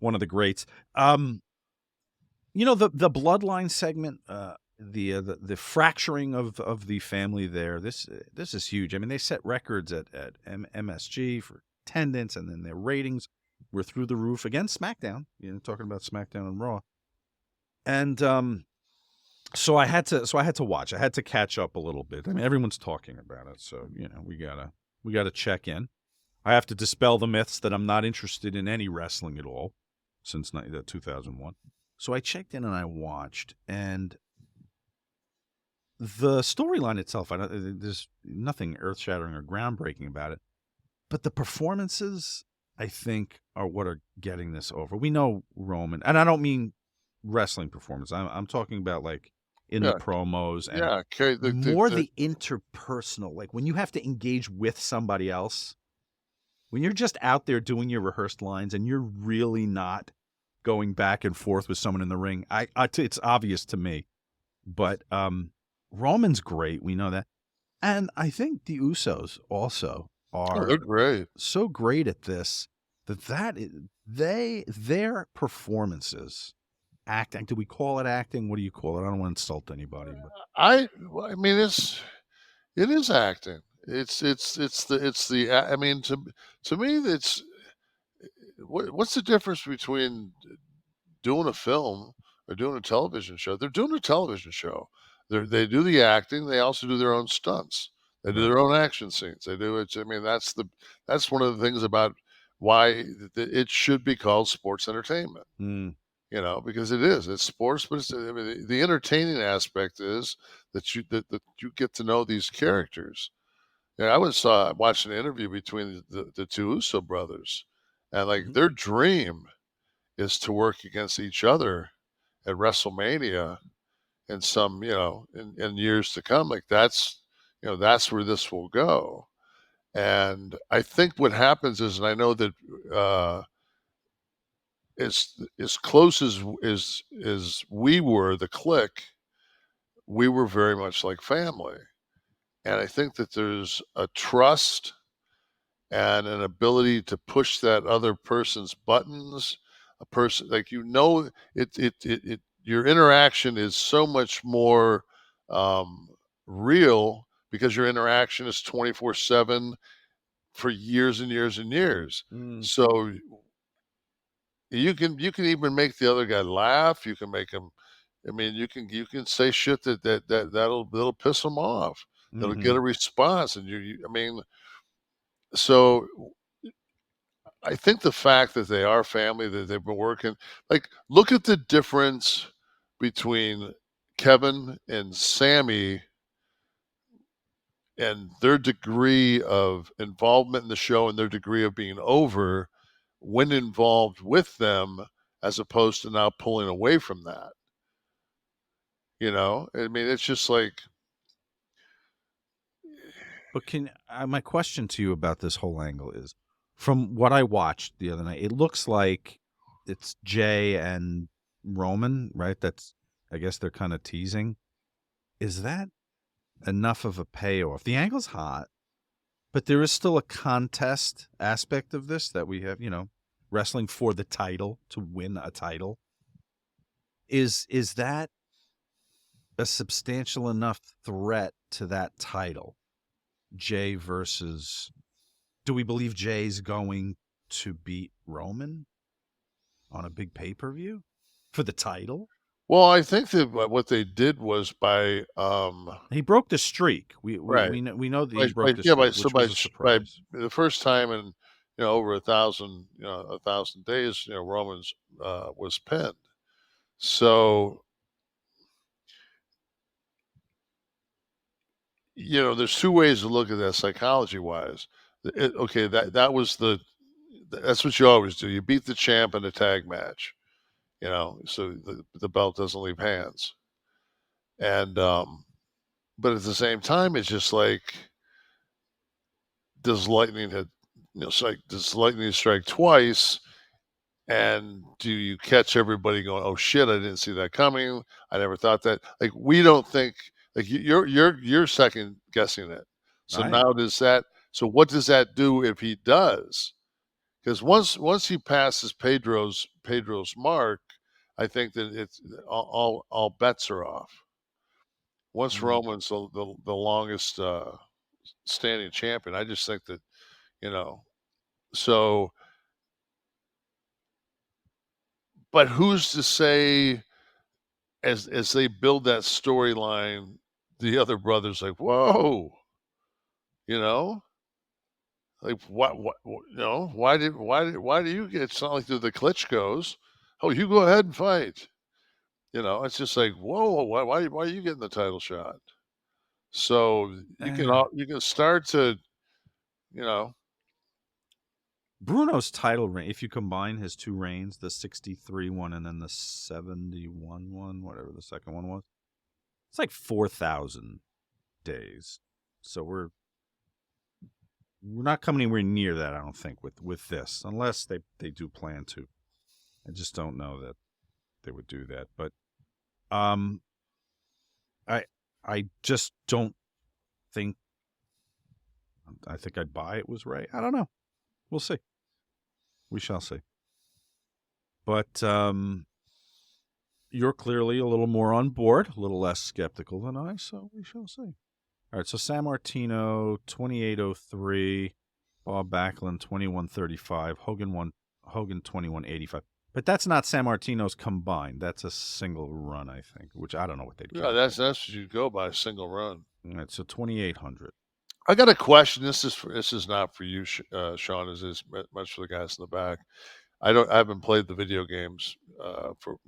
one of the greats. The Bloodline segment, the fracturing of the family there. This is huge. I mean, they set records at MSG for attendance, and then their ratings were through the roof against SmackDown. Talking about SmackDown and Raw, and so I had to watch. I had to catch up a little bit. I mean, everyone's talking about it, so we gotta check in. I have to dispel the myths that I'm not interested in any wrestling at all since 2001. So I checked in and I watched, and the storyline itself, there's nothing earth-shattering or groundbreaking about it, but the performances, I think, are what are getting this over. We know Roman, and I don't mean wrestling performance. I'm talking about like in the promos and the interpersonal, like when you have to engage with somebody else, when you're just out there doing your rehearsed lines and you're really not going back and forth with someone in the ring. It's obvious to me, but Roman's great. We know that. And I think the Usos also are they're great. So great at this their performances, acting. Do we call it acting? What do you call it? I don't want to insult anybody. But I mean, it is acting. It's the I mean, to me, it's what's the difference between doing a film or doing a television show? They're doing a television show. They do the acting. They also do their own stunts. They do their own action scenes. They do it. I mean, that's one of the things about why it should be called sports entertainment. Because it is. It's sports, but I mean, the entertaining aspect is that you get to know these characters. I watched an interview between the two Uso brothers, and like their dream is to work against each other at WrestleMania and some, in years to come. Like that's where this will go. And I think what happens is, and I know that as close as we were, the Kliq, we were very much like family. And I think that there's a trust and an ability to push that other person's buttons. A person like it your interaction is so much more real because your interaction is 24/7 for years and years and years. So you can even make the other guy laugh. You can make him. I mean, you can say shit that'll piss him off. That'll get a response, and I mean, so I think the fact that they are family, that they've been working, like, look at the difference between Kevin and Sammy and their degree of involvement in the show and their degree of being over when involved with them, as opposed to now pulling away from that. I mean, it's just like. But my question to you about this whole angle is, from what I watched the other night, it looks like it's Jay and Roman, right? I guess they're kind of teasing. Is that enough of a payoff? The angle's hot, but there is still a contest aspect of this that we have, wrestling for the title, to win a title. Is that a substantial enough threat to that title? Jay versus, do we believe Jay's going to beat Roman on a big pay-per-view for the title? Well, I think that what they did was by he broke the streak. We know that he broke the streak, which was a surprise. By the first time in over 1,000 days, Roman's was pinned. So there's two ways to look at that psychology-wise. Okay, that's what you always do. You beat the champ in a tag match, so the belt doesn't leave hands. And but at the same time, it's just like, does lightning strike twice? And do you catch everybody going, "Oh shit, I didn't see that coming. I never thought that." Like, we don't think, like, you're second guessing it. So now so what does that do if he does? because once he passes Pedro's mark, I think that it's all bets are off. Once Mm. Roman's the longest standing champion, I just think that you know. So, but who's to say as they build that storyline, the other brothers like, whoa, you know, like why do you get? It's not like the Klitschko's. Oh, you go ahead and fight. It's just like, whoa, why are you getting the title shot? So Eh. you can start to, you know, Bruno's title reign, if you combine his two reigns, the 63 one and then the 71 one, whatever the second one was, it's like 4,000 days. So we're not coming anywhere near that, I don't think, with this, unless they do plan to. I just don't know that they would do that. But um, I just don't think. I think I'd buy it was Ray. I don't know. We'll see. We shall see. But you're clearly a little more on board, a little less skeptical than I, so we shall see. All right, so San Martino 2803, Bob Backlund 2135, Hogan 2185. But that's not San Martino's combined. That's a single run, I think, which I don't know what they'd yeah, count. that's what you go by, single run. All right, so 2800. I got a question. This is not for you, Sean. This is much for the guys in the back. I haven't played the video games for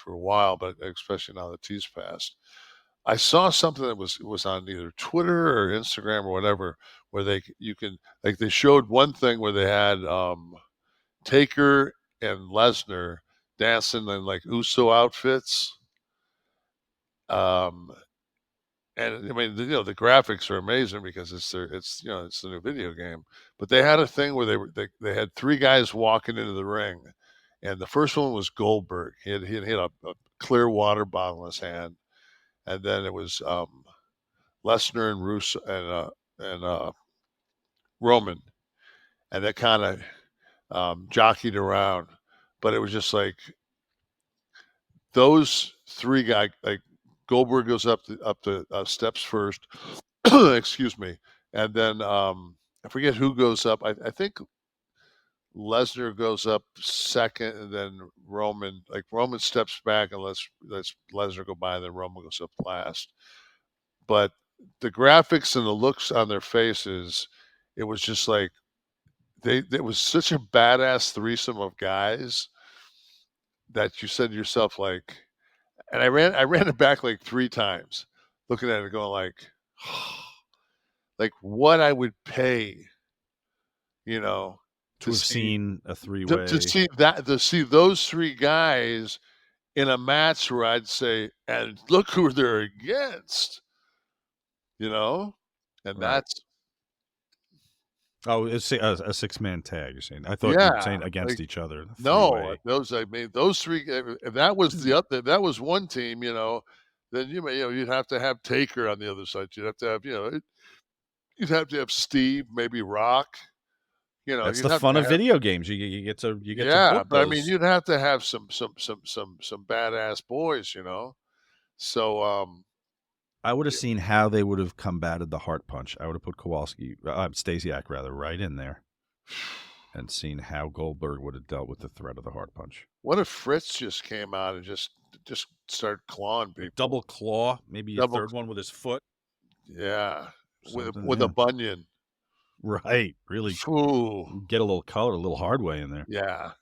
a while, but especially now that T's passed. I saw something that was on either Twitter or Instagram or whatever, where you can like they showed one thing where they had Taker and Lesnar dancing in like Uso outfits. And I mean, the graphics are amazing because it's the new video game. But they had a thing where they had three guys walking into the ring, and the first one was Goldberg. He had a clear water bottle in his hand, and then it was Lesnar and Russo and Roman, and that kind of jockeyed around. But it was just like those three guys. Like Goldberg goes up the steps first. Excuse me, and then I forget who goes up. I think Lesnar goes up second, and then Roman. Like Roman steps back and lets Lesnar go by, and then Roman goes up last. But the graphics and the looks on their faces, it was just like it was such a badass threesome of guys that you said to yourself like, and I ran it back like 3 times, looking at it going like what I would pay, you know, To to have see seen a three-way. to see those 3 guys in a match where I'd say, and look who they're against, you know? And Right. that's Oh, it's a six-man tag, you're saying. I thought you were yeah, saying against like each other. no, Three-way. those 3 if that was if that was one team, then you'd have to have Taker on the other side. You'd have to have, you'd have to have Steve, maybe Rock, That's you'd the have fun to of have video games. You get to yeah, book but I mean, those. you'd have to have some badass boys, So, I would have seen how they would have combated the heart punch. I would have put Stasiak rather, right in there, and seen how Goldberg would have dealt with the threat of the heart punch. what if Fritz just came out and just started clawing A people? double claw, maybe a Double, third one with his foot, yeah, something. with a Yeah, bunion. right. Really Ooh, get a little color, a little hard way in there. yeah.